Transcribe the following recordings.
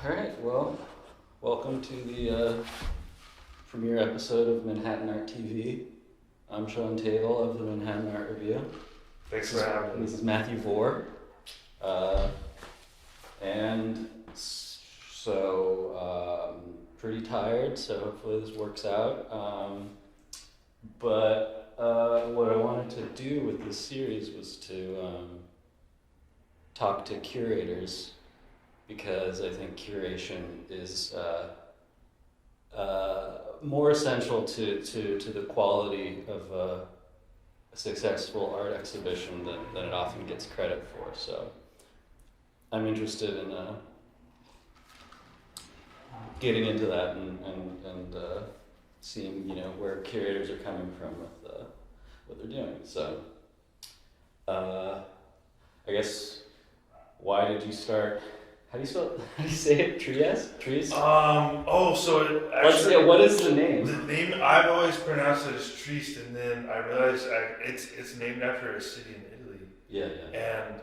Alright, well, welcome to the premiere episode of Manhattan Art TV. I'm Sean Tavel of the Manhattan Art Review. Thanks for having me. This is Matthew Vore. And so, pretty tired, so hopefully this works out. But what I wanted to do with this series was to talk to curators, because I think curation is more essential to the quality of a successful art exhibition than it often gets credit for. So I'm interested in getting into that and seeing where curators are coming from with what they're doing. So I guess, why did you start? How do you say it? Trieste? Trieste? So it actually... What is the name? The name, I've always pronounced it as Trieste, and then I realized it's named after a city in Italy. Yeah. And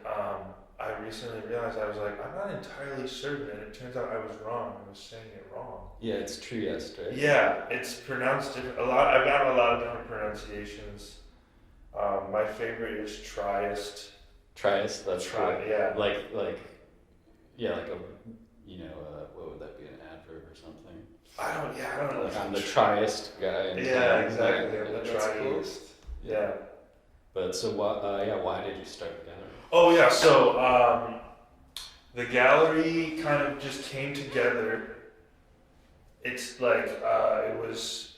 I recently realized, I was like, I'm not entirely certain, and it turns out I was wrong. I was saying it wrong. Yeah, it's Trieste, right? Yeah, it's pronounced different. I've got a lot of different pronunciations. My favorite is triest. Trieste, that's cool. Yeah. Like a, what would that be, an adverb or something? I don't know. Like, I'm the triest guy. Yeah, exactly. I'm the That's cool. triest. Yeah. But so why did you start the gallery? Oh yeah, so the gallery kind of just came together. It's like it was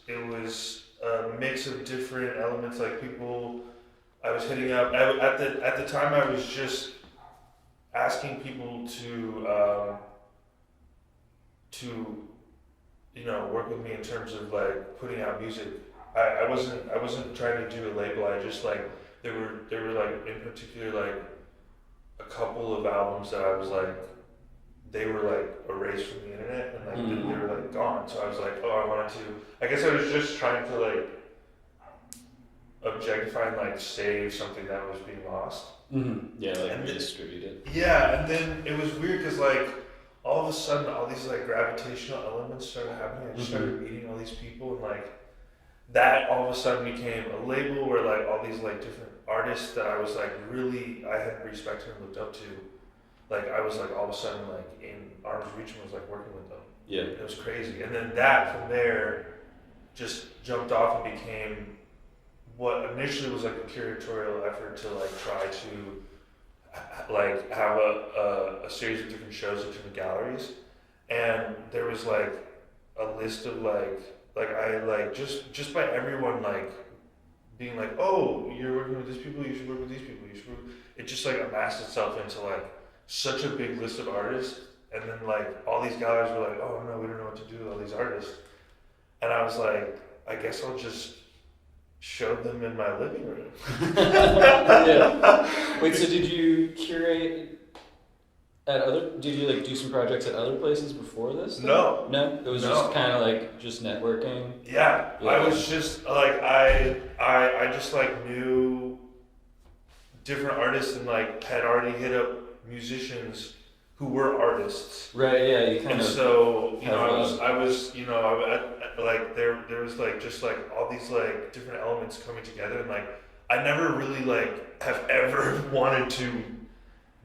a mix of different elements, like people I was hitting up at the time. I was just asking people to work with me in terms of like putting out music. I wasn't trying to do a label. I just like there were like in particular like a couple of albums that I was like, they were like erased from the internet and like they were like gone. So I was like, I guess I was just trying to like objectify and like save something that was being lost. Mm-hmm. Yeah, like redistribute it. Yeah, and then it was weird because like all of a sudden all these like gravitational elements started happening. I just started meeting all these people, and like that all of a sudden became a label where like all these like different artists that I was like really, I had respected and looked up to. Like I was like all of a sudden like in arm's reach and was like working with them. Yeah. It was crazy. And then that from there just jumped off and became what initially was like a curatorial effort to like try to like have a series of different shows at different galleries. And there was like a list of like I like just by everyone like being like, oh, you're working with these people, you should work with these people, it just like amassed itself into like such a big list of artists. And then like all these galleries were like, oh no, we don't know what to do with all these artists. And I was like, I guess I'll just show them in my living room. Yeah. Wait, so did you curate did you like do some projects at other places before this? No. It was just kind of like just networking. Yeah, I was just like I just like knew different artists and like had already hit up musicians who were artists. Right. Yeah. You kind and of. So I was like there was like just like all these like different elements coming together, and like I never really like have ever wanted to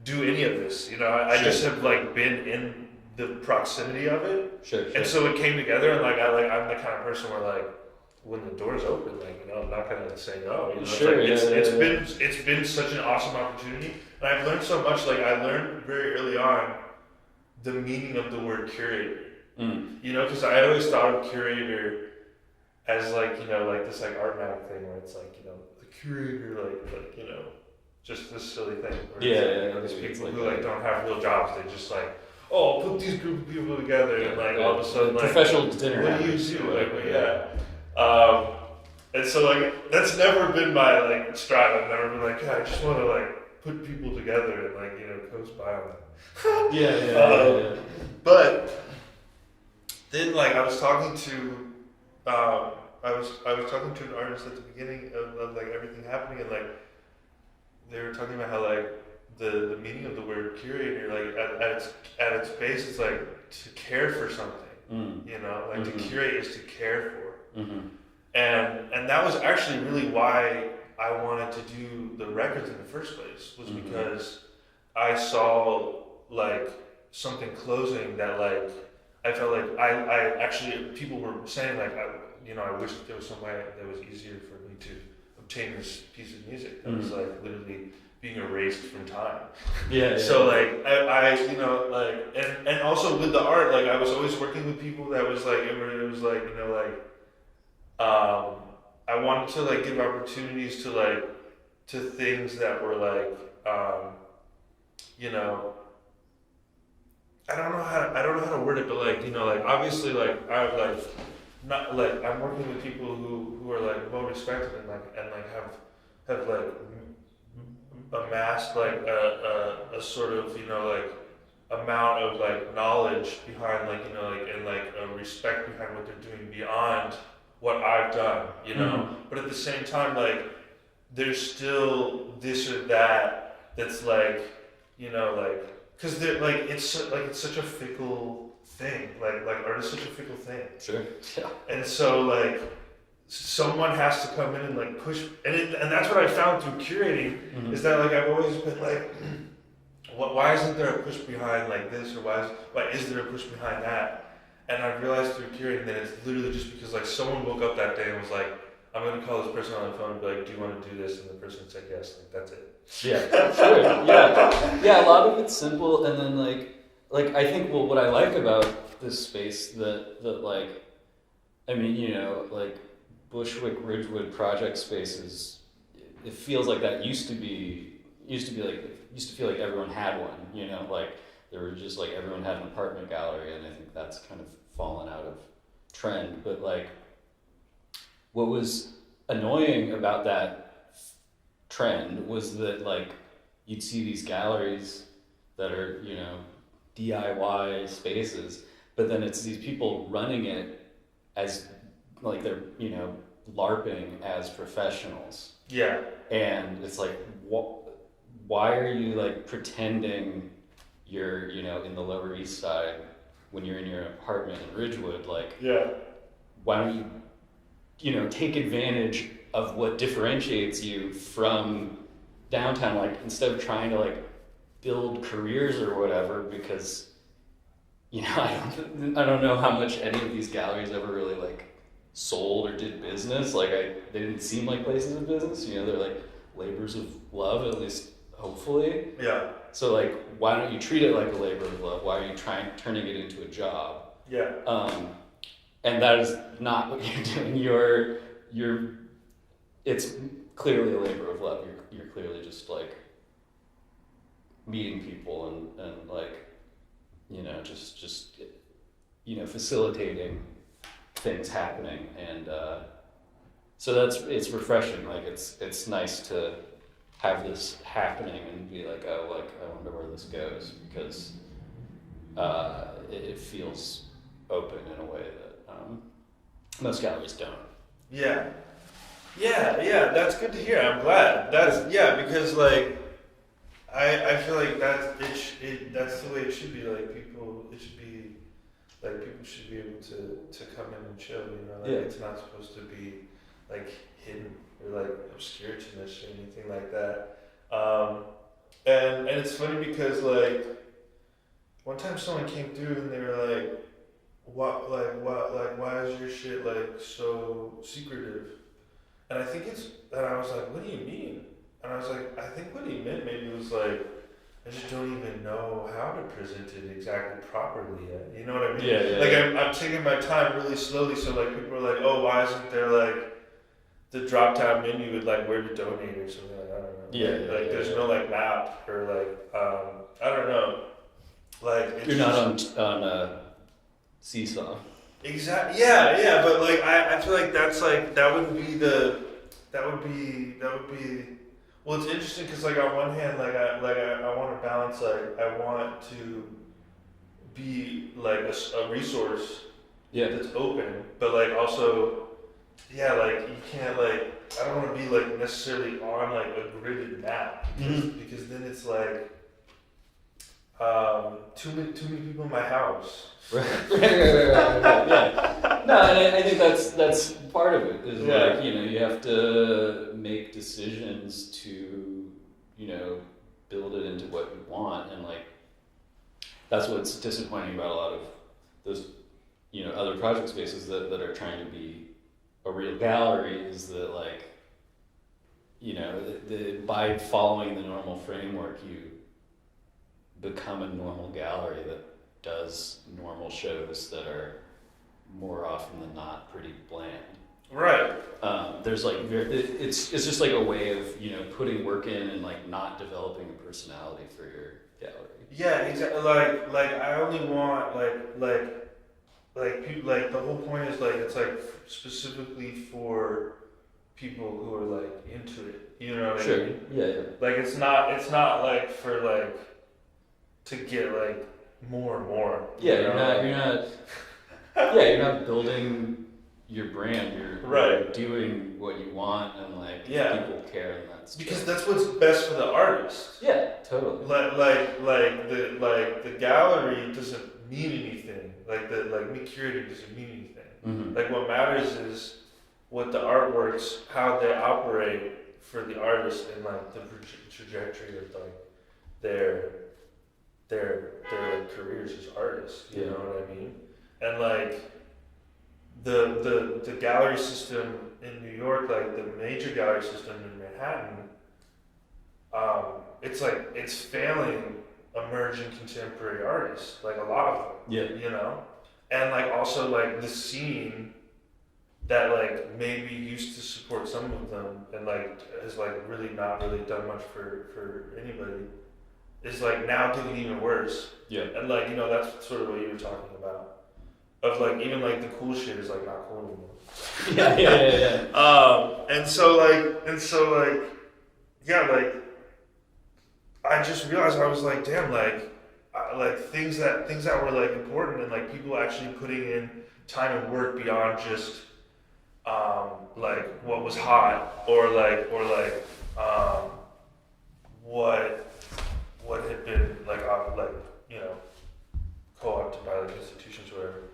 do any of this. I just have like been in the proximity of it. Sure. And so it came together, and like I'm the kind of person where like when the door's open, like I'm not gonna say no. Sure. It's been such an awesome opportunity, and I've learned so much. Like I learned very early on the meaning of the word curator. Because I always thought of curator as like like this like art mag thing where it's like the curator like just this silly thing. These people who like don't have real jobs, they just like, oh, put these group of people together, and like all of a sudden like professional dinner. What do you do? And so like that's never been my like strive. I've never been like, I just want to like put people together and like coast by on that. Yeah. But then like I was talking to I was talking to an artist at the beginning of like everything happening, and like they were talking about how like the meaning of the word curator, like at its base, it's like to care for something. You know, like to curate is to care for. And that was actually really why I wanted to do the records in the first place, was because I saw like something closing that like I felt like I actually, people were saying like I wish that there was some way that was easier for me to obtain this piece of music that was like literally being erased from time. So like I and also with the art, like I was always working with people that was like it was like I wanted to like give opportunities to things that were like I don't know how to word it, but like like obviously like I like not like I'm working with people who are like well respected and have like amassed like a sort of like amount of like knowledge behind like and like a respect behind what they're doing beyond what I've done, but at the same time like there's still this or that's like like because they're like it's such a fickle thing, like art is such a fickle thing. Sure. Yeah. And so like someone has to come in and like push, and that's what I found through curating is that like I've always been like, why isn't there a push behind like this, or why is there a push behind that? And I realized through curating that it's literally just because like someone woke up that day and was like, I'm gonna call this person on the phone and be like, do you want to do this? And the person said yes. Like that's it. Yeah, sure. Yeah. A lot of it's simple, and then like I think what I like about this space that like, I mean like Bushwick Ridgewood project spaces, it feels like that used to feel like everyone had one. Like there were just like everyone had an apartment gallery, and I think that's kind of fallen out of trend. But like, what was annoying about that trend was that like you'd see these galleries that are DIY spaces, but then it's these people running it as like they're LARPing as professionals. Yeah. And it's like, why are you like pretending you're in the Lower East Side when you're in your apartment in Ridgewood? Like, why don't you take advantage of what differentiates you from downtown? Like, instead of trying to like build careers or whatever, because I don't know how much any of these galleries ever really like sold or did business. Like they didn't seem like places of business. They're like labors of love, at least hopefully. Yeah. So like, why don't you treat it like a labor of love? Why are you turning it into a job? Yeah. And that is not what you're doing. It's clearly a labor of love. You're clearly just like meeting people and like just facilitating things happening, and so it's refreshing. Like it's nice to have this happening and be like, oh, like I wonder where this goes, because it feels open in a way that most galleries don't. Yeah, that's good to hear. I'm glad. Because like I feel like that's the way it should be. Like people should be able to come in and chill. It's not supposed to be like hidden or like obscure to this or anything like that. And it's funny because like one time someone came through and they were like, why is your shit like so secretive? And I was like, what do you mean? And I was like, I think what he meant maybe was like, I just don't even know how to present it exactly properly yet. You know what I mean? Yeah. I'm taking my time really slowly, so like people are like, oh, why isn't there like the drop down menu with like where to donate or something? Like, I don't know. There's no like map or like I don't know. Like it's you're not on Seesaw. Exactly. Yeah. But like I feel like that would be. Well, it's interesting because like on one hand, like I want to balance, like I want to be like a resource that's open, but like also yeah, like you can't like I don't want to be like necessarily on like a gridded map because then it's like too many people in my house. Right. Yeah. No, and I think that's part of it. Is like you have to make decisions to build it into what you want, and like that's what's disappointing about a lot of those other project spaces that are trying to be a real gallery is that like by following the normal framework you become a normal gallery that does normal shows that are more often than not pretty bland. Right. There's like it's just like a way of putting work in and like not developing a personality for your gallery. Yeah, exactly. Like I only want people like the whole point is like it's like specifically for people who are like into it. You know what I mean? Yeah. Like it's not like for like to get like more and more. Yeah, you're not building your brand. You're doing what you want, and like people care, and that's because that's what's best for the artist. Yeah, totally. Like the gallery doesn't mean anything. Like me curating doesn't mean anything. Mm-hmm. Like what matters is what the artworks, how they operate for the artist, and like the trajectory of like their careers as artists. You know what I mean? And like the gallery system in New York, like the major gallery system in Manhattan, it's failing emerging contemporary artists, like a lot of them. Yeah. And like also like the scene that like maybe used to support some of them and like has like really not really done much for anybody is like now getting even worse. Yeah. And like that's sort of what you were talking about. Of like even like the cool shit is like not cool anymore. Yeah. And so like I just realized I was like, damn, like things that were like important and like people actually putting in time and work beyond just like what was hot or what had been like co-opted by like institutions or whatever.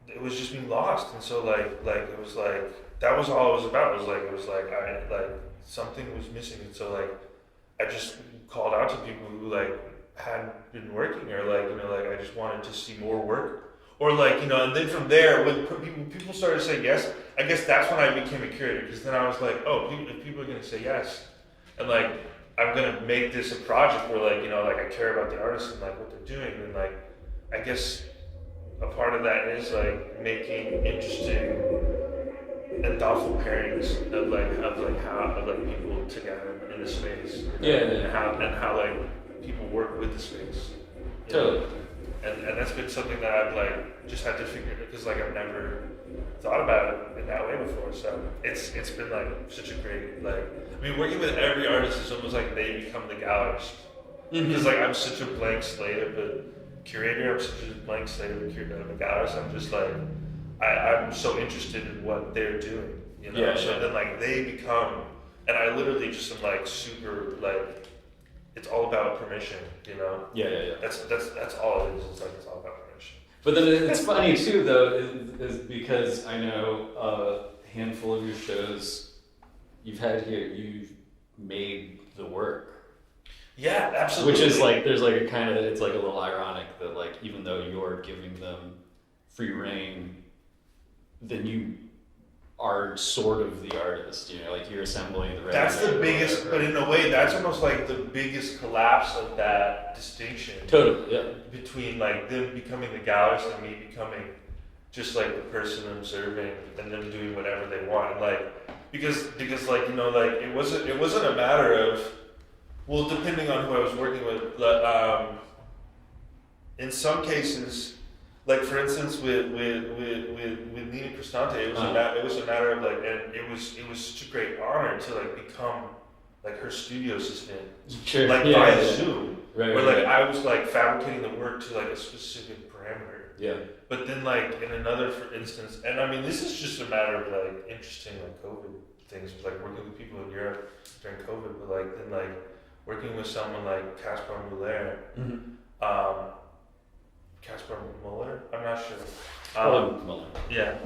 It was just being lost, and so like it was like that was all it was about. It was like I like something was missing, and so like I just called out to people who like hadn't been working or like like I just wanted to see more work or like and then from there when people started saying yes, I guess that's when I became a curator because then I was like, oh, if people are gonna say yes, and like I'm gonna make this a project where like like I care about the artists and like what they're doing, and like I guess a part of that is like making interesting and thoughtful pairings of how people together in the space. And how like people work with the space. Totally. And that's been something that I've like just had to figure out because like I've never thought about it in that way before. So it's been like such a great working with every artist is almost like they become the gallerist. Because like I'm such a blank slate of a curator, I'm such a blank slate of a gallerist. I'm just like I'm so interested in what they're doing, So then like they become, and I literally just am like super like, it's all about permission, Yeah. That's all it is. It's like it's all about permission. But then it's funny too, though, is because I know a handful of your shows you've had here, you've made the work. Yeah, absolutely. Which is like, there's like a kind of, it's like a little ironic that like, even though you're giving them free reign, then you are sort of the artist, like you're assembling the. That's the biggest, but in a way, that's almost like the biggest collapse of that distinction. Totally, yeah. Between like them becoming the gallerist and me becoming just like the person observing and them doing whatever they want, and like because like like it wasn't a matter of. Well, depending on who I was working with, in some cases, like for instance with Nina Cristante, it was a matter of like, and it was such a great honor to like become like her studio assistant, via Zoom, where like I was like fabricating the work to like a specific parameter, Yeah. But then like in another for instance, and I mean this is just a matter of like interesting like COVID things, like working with people in Europe during COVID, but like then like working with someone like Caspar Muller, Caspar Muller, I'm not sure. Muller. Yeah.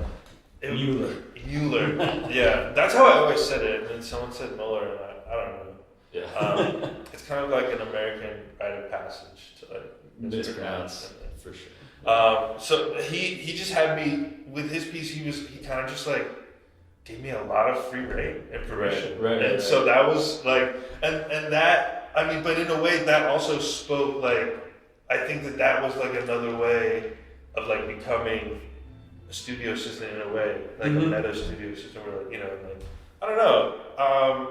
Mueller. Mueller. Yeah, that's how I always said it, and then someone said Muller, and I don't know. Yeah. It's kind of like an American rite of passage to like mispronounce for sure. So he just had me with his piece. He kind of just like gave me a lot of free reign and permission, and so that was like, and that I mean, but in a way that also spoke like, I think that was like another way of like becoming a studio assistant in a way, like a meta studio assistant, where like, you know, like I don't know.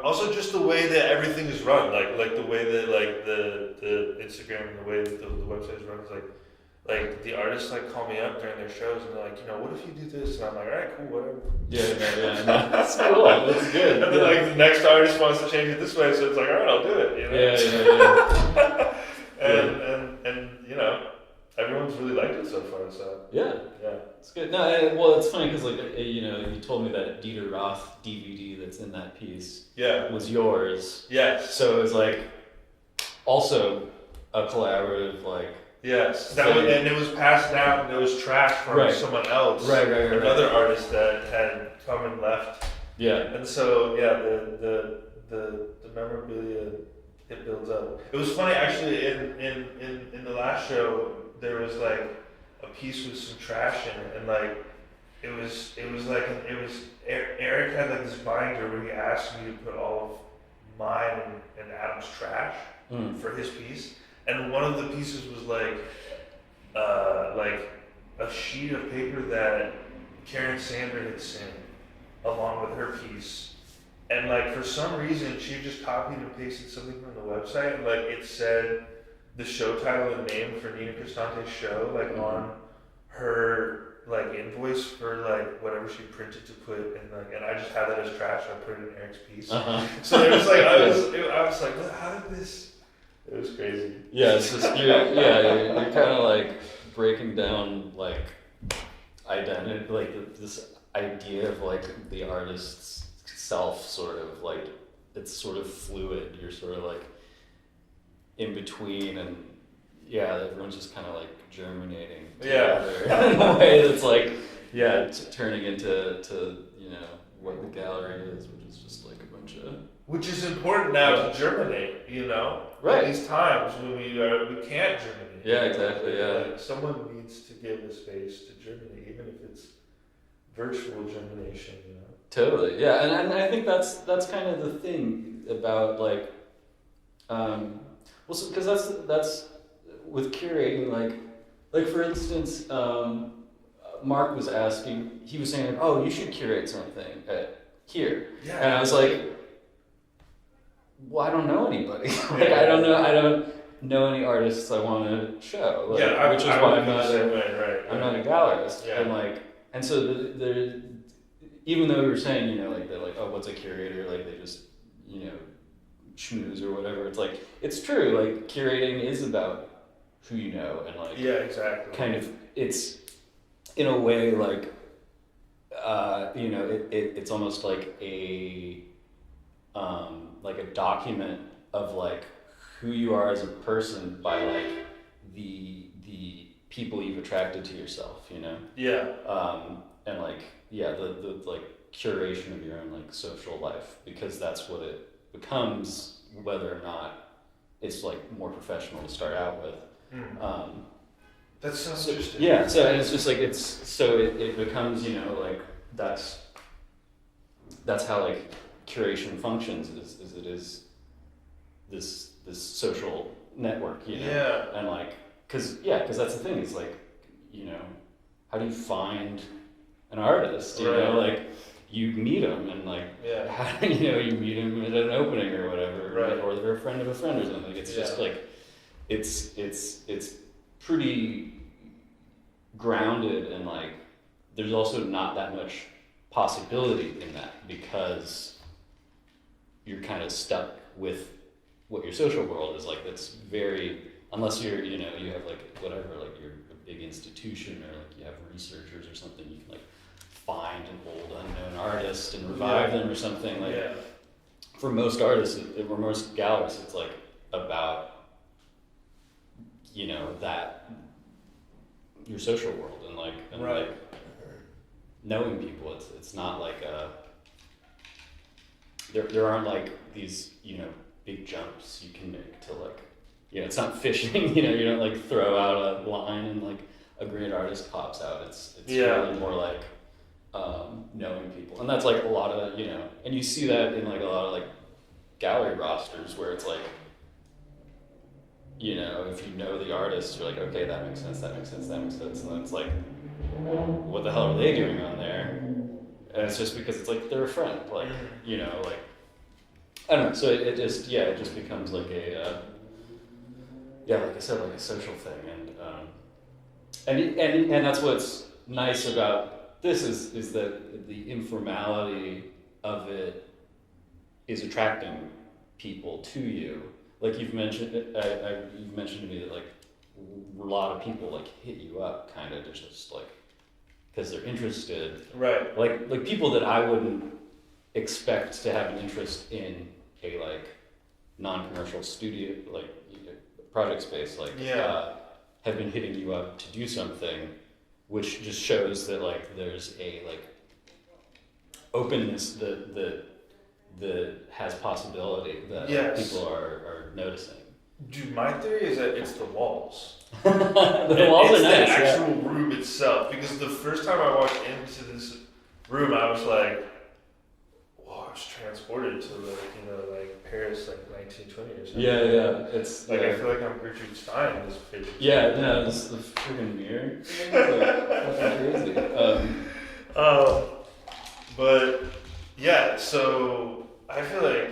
Also, just the way that everything is run, like the way that like the Instagram and the way that the website is run is like the artists like call me up during their shows and they're like, you know, what if you do this? And I'm like, all right, cool, whatever. Yeah. That's cool. That's good. And then like the next artist wants to change it this way, so it's like, all right, I'll do it. You know? Yeah. and you know, everyone's really liked it so far. So yeah, it's good. No, well, it's funny because like you know, you told me that Dieter Roth DVD that's in that piece was yours. Yes. So it was like also a collaborative like. Yes, and it was passed down. And it was trash from someone else, another artist that had come and left. Yeah, and so the memorabilia, it builds up. It was funny actually. In the last show, there was like a piece with some trash in it, and like it was Eric had like this binder where he asked me to put all of mine and Adam's trash for his piece. And one of the pieces was like a sheet of paper that Karen Sander had sent along with her piece. And like for some reason she just copied and pasted something from the website, and like it said the show title and name for Nina Cristante's show like on her like invoice for like whatever she printed to put in, like, and I just had that as trash. I put it in Eric's piece. So it was like I was like, how did this? It was crazy. Yeah, it's just you're kind of like breaking down like identity, like this idea of like the artist's self, sort of like it's sort of fluid. You're sort of like in between, and everyone's just kind of like germinating together in a way that's like turning into you know what the gallery is, which is just like a bunch of. Which is important now to germinate, you know? Right. At these times when we can't germinate. Yeah, exactly, Like someone needs to give a space to germinate, even if it's virtual germination, you know? Totally, yeah. And I think that's kind of the thing about like, because that's with curating, like for instance, Mark was asking, he was saying, oh, you should curate something here. Yeah. And I was like, well, I don't know anybody. Like, I don't know any artists I want to show. Like, which is why I'm not a gallerist. Yeah. And so even though we were saying, you know, like they're like, oh, what's a curator? Like they just, you know, schmooze or whatever. It's like it's true. Like curating is about who you know and like exactly. Kind of it's in a way like you know it's almost like a document of like who you are as a person by like the people you've attracted to yourself, you know? Yeah. And like the like curation of your own like social life, because that's what it becomes, whether or not it's like more professional to start out with. That sounds interesting. Yeah, so and it's just like it becomes, you know, like that's how like curation functions is it is this social network, you know? Yeah. And like because that's the thing, it's like, you know, how do you find an artist, you know, like you meet them and like how, you know, you meet them at an opening or whatever, right? Or they're a friend of a friend or something. It's just like it's pretty grounded, and like there's also not that much possibility in that because you're kind of stuck with what your social world is like. That's very, unless you're, you know, you have like whatever, like you're a big big institution or like you have researchers or something, you can like find an old unknown artist and revive them or something. Like for most artists or most galleries, it's like about, you know, that your social world and like like knowing people. It's not like there aren't like these, you know, big jumps you can make to like, you know, it's not fishing, you know, you don't like throw out a line and like a great artist pops out. It's really more like knowing people. And that's like a lot of, you know, and you see that in like a lot of like gallery rosters where it's like, you know, if you know the artist, you're like, okay, that makes sense, that makes sense, that makes sense. And then it's like, what the hell are they doing on there? And it's just because it's like they're a friend, like, you know, like, I don't know. So it just, it just becomes like a, like I said, like a social thing. And that's what's nice about this is that the informality of it is attracting people to you. Like you've mentioned, you've mentioned to me that like a lot of people like hit you up kind of just like because they're interested. Right. Like people that I wouldn't expect to have an interest in a like non-commercial studio like project space like have been hitting you up to do something, which just shows that like there's a like openness that has possibility that people are noticing. Dude, my theory is that it's the walls. The walls it's are nice. The actual room itself. Because the first time I walked into this room, I was like, whoa, I was transported to like, you know, like Paris, like 1920 or something. Yeah. It's like I feel like I'm Gertrude Stein in this picture. Yeah, no, this the freaking mirror. Like, fucking crazy. But yeah, so I feel like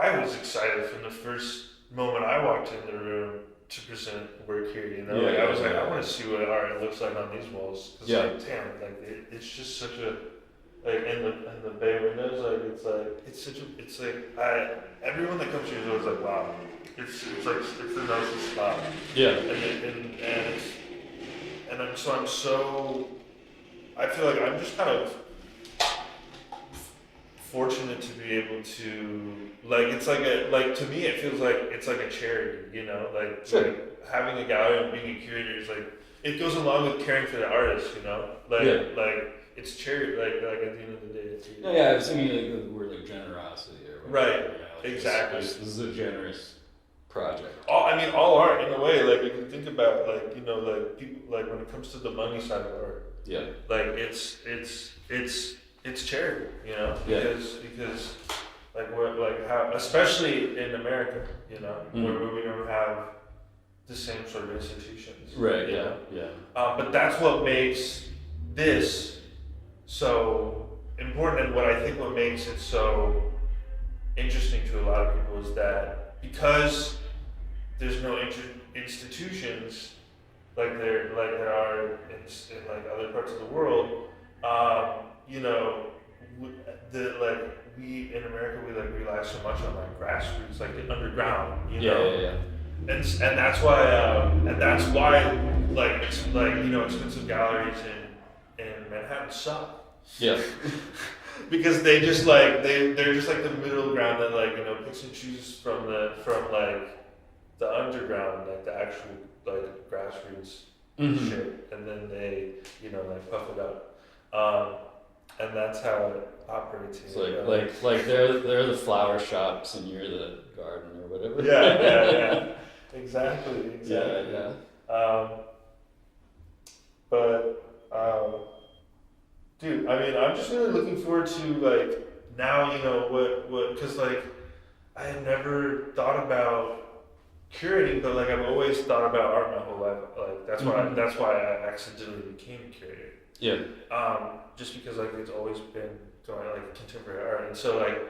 I was excited from the first moment I walked in the room to present work here. You know, I was like, I want to see what art looks like on these walls. Cause like, damn, like it's just such a like in the bay windows, everyone that comes here is always like, wow, it's the nicest spot. Yeah. I feel like I'm just kind of fortunate to be able to to me it feels like it's like a charity, you know, like having a gallery and being a curator is like it goes along with caring for the artist, you know, like it's charity, like at the end of the day. I was thinking like the word like generosity or whatever. Right. Like exactly. This is a generous project. All art in a way, like you can think about like, you know, like people like when it comes to the money side of art. Yeah. Like it's charity, you know, because like we're like how, especially in America, you know, where we don't have the same sort of institutions. Right. Yeah. But that's what makes this so important, and what I think what makes it so interesting to a lot of people is that because there's no institutions like there are in like other parts of the world, you know, we in America we like rely so much on like grassroots, like the underground, you know. And that's why like you know, expensive galleries in Manhattan suck. Yeah. Because they just like they're just like the middle ground that like, you know, picks and chooses from like the underground, like the actual like grassroots shit, and then they, you know, like puff it up. And that's how it operates here. It's like they're the flower shops and you're the garden or whatever. Yeah. Exactly. Yeah. Dude, I mean, I'm just really looking forward to like now, you know, what because like I had never thought about curating, but like I've always thought about art my whole life. Like that's why I accidentally became a curator. Yeah. Just because like it's always been going like contemporary art, and so like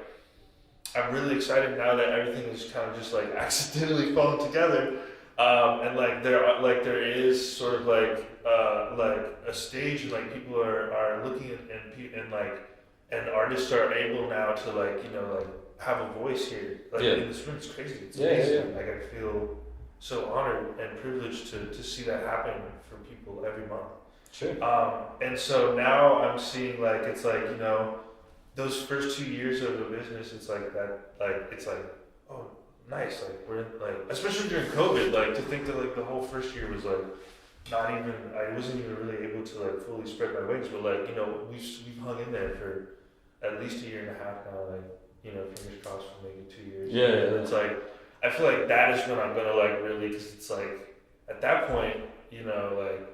I'm really excited now that everything is kind of just like accidentally falling together, and like there is sort of like a stage, and like people are looking and artists are able now to like, you know, like have a voice here, like in this room. It's crazy. It's amazing. Like I feel so honored and privileged to see that happen for people every month. Sure. And so now I'm seeing like it's like, you know, those first 2 years of the business, it's like that, like it's like, oh, nice, like we're in, like, especially during COVID, like to think that like the whole first year was like not even, I wasn't even really able to like fully spread my wings, but like, you know, we've hung in there for at least a year and a half now, like, you know, fingers crossed for maybe 2 years. Yeah, and it's like I feel like that is when I'm gonna like really, because it's like at that point, you know, like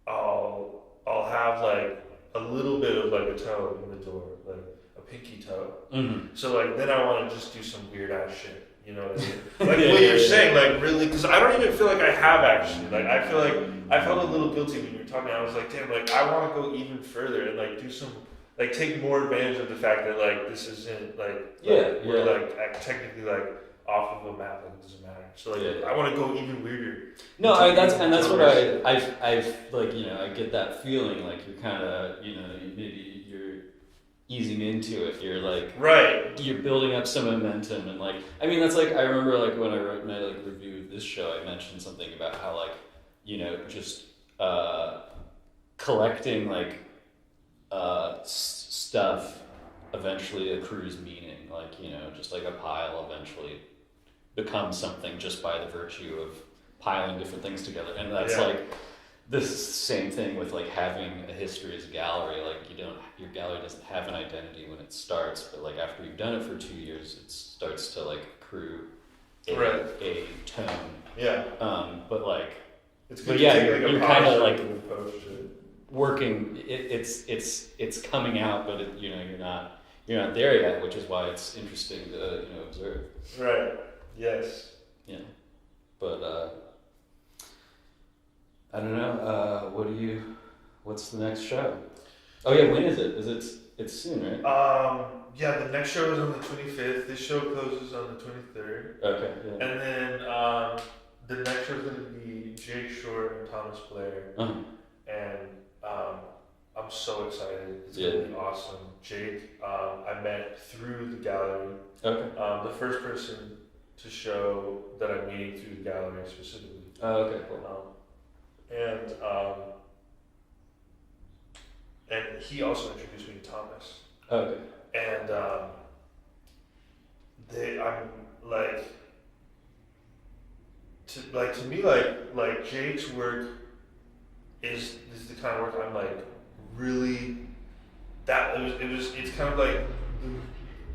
I'll have like a little bit of like a toe in the door, like a pinky toe. Mm-hmm. So like then I want to just do some weird ass shit. You know what I mean? Like what you're saying, like really, because I don't even feel like I have actually. Like I feel like I felt a little guilty when you were talking. I was like, damn, like I want to go even further and like do some, like take more advantage of the fact that like this isn't like we're like technically like off of a map, like it doesn't matter. So like I want to go even weirder. No, that's what I've like, you know, I get that feeling like you're kind of, you know, maybe you're easing into it. You're like, right, you're building up some momentum, and like, I mean, that's like, I remember like when I wrote my like review of this show, I mentioned something about how like, you know, just collecting like stuff eventually accrues meaning. Like, you know, just like a pile eventually becomes something just by the virtue of piling different things together. And that's like this same thing with like having a history as a gallery. Like your gallery doesn't have an identity when it starts, but like after you've done it for 2 years, it starts to like accrue a tone. Yeah. But like, it's but yeah, you're kind of like working. It's coming out, but it, you know, you're not there yet, which is why it's interesting to, you know, observe. Right. Yes. Yeah. But I don't know. What's the next show? Oh yeah, when is it? It's soon, right? Yeah, the next show is on the 25th. This show closes on the 23rd. Okay. Yeah. And then the next show is going to be Jake Short and Thomas Blair. Uh-huh. And I'm so excited. It's going to be awesome. Jake, I met through the gallery. Okay. The first person to show that I'm meeting through the gallery specifically. Oh, okay, cool. And he also introduced me to Thomas. Okay. And I'm like, to me, like Jake's work is the kind of work I'm like really, it's kind of like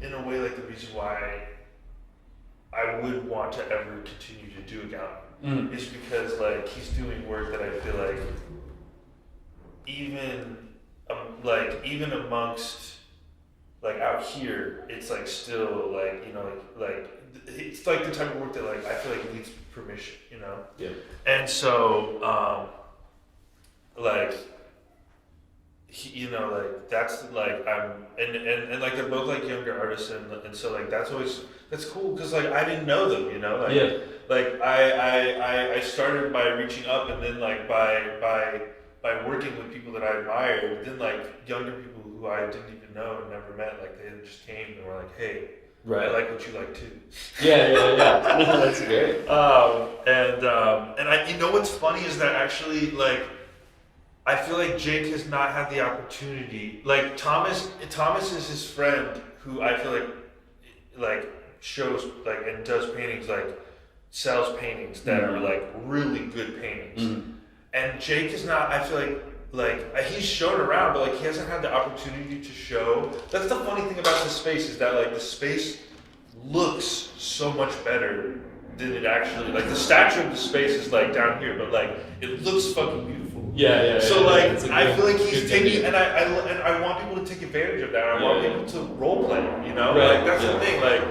in a way like the reason why I would want to ever continue to do a gallery is because like he's doing work that I feel like even amongst like out here, it's like still like, you know, like it's like the type of work that like I feel like needs permission, you know. Yeah. And so like he, you know, like that's like I'm and like they're both like younger artists, and so like that's cool because like I didn't know them, you know, like like I started by reaching up, and then like by working with people that I admired, then like younger people who I didn't even know and never met, like they just came and were like, hey, I like what you like too. Yeah. No, that's great. And I, you know what's funny is that actually like I feel like Jake has not had the opportunity. Like Thomas is his friend who I feel like shows like and does paintings, like sells paintings that are like really good paintings. Mm-hmm. And Jake is not. I feel like he's shown around, but like he hasn't had the opportunity to show. That's the funny thing about the space is that like the space looks so much better than it actually. Like the statue of the space is like down here, but like it looks fucking beautiful. Yeah. So like I feel like he's taking, and I want people to take advantage of that. I want people to role play. You know, like that's the thing. Like,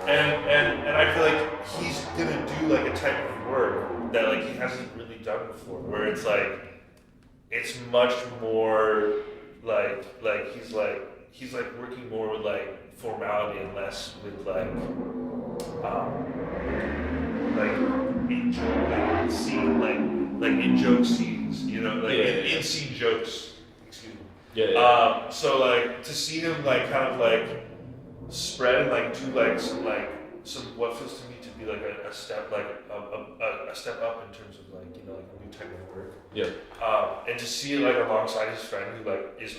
and I feel like he's gonna do like a type of work that like he hasn't really done before, where it's it's much more like he's working more with like formality and less with like in joke, like scene, like in joke scenes, you know, like in scene jokes. Excuse me. So like to see him like kind of like spread and like do like some like what feels to me to be like a step a step up in terms of like like a new type of work. Yeah. And to see it like alongside his friend who is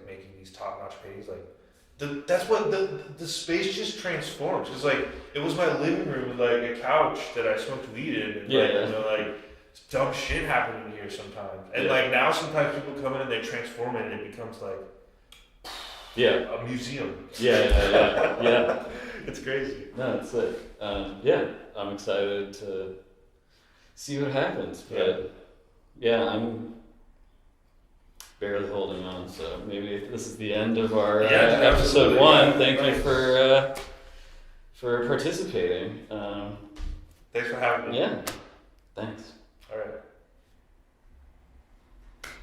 making these top notch paintings that's what the space just transforms. Cause like it was my living room with like a couch that I smoked weed in, and dumb shit happened in here sometimes. And like now sometimes people come in and they transform it and it becomes like a museum. Yeah. It's crazy. No, it's sick. I'm excited to see what happens. But I'm barely holding on, so maybe this is the end of our episode 1. Thank you for participating. Thanks for having me. Yeah, thanks. All right.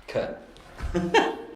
Cut.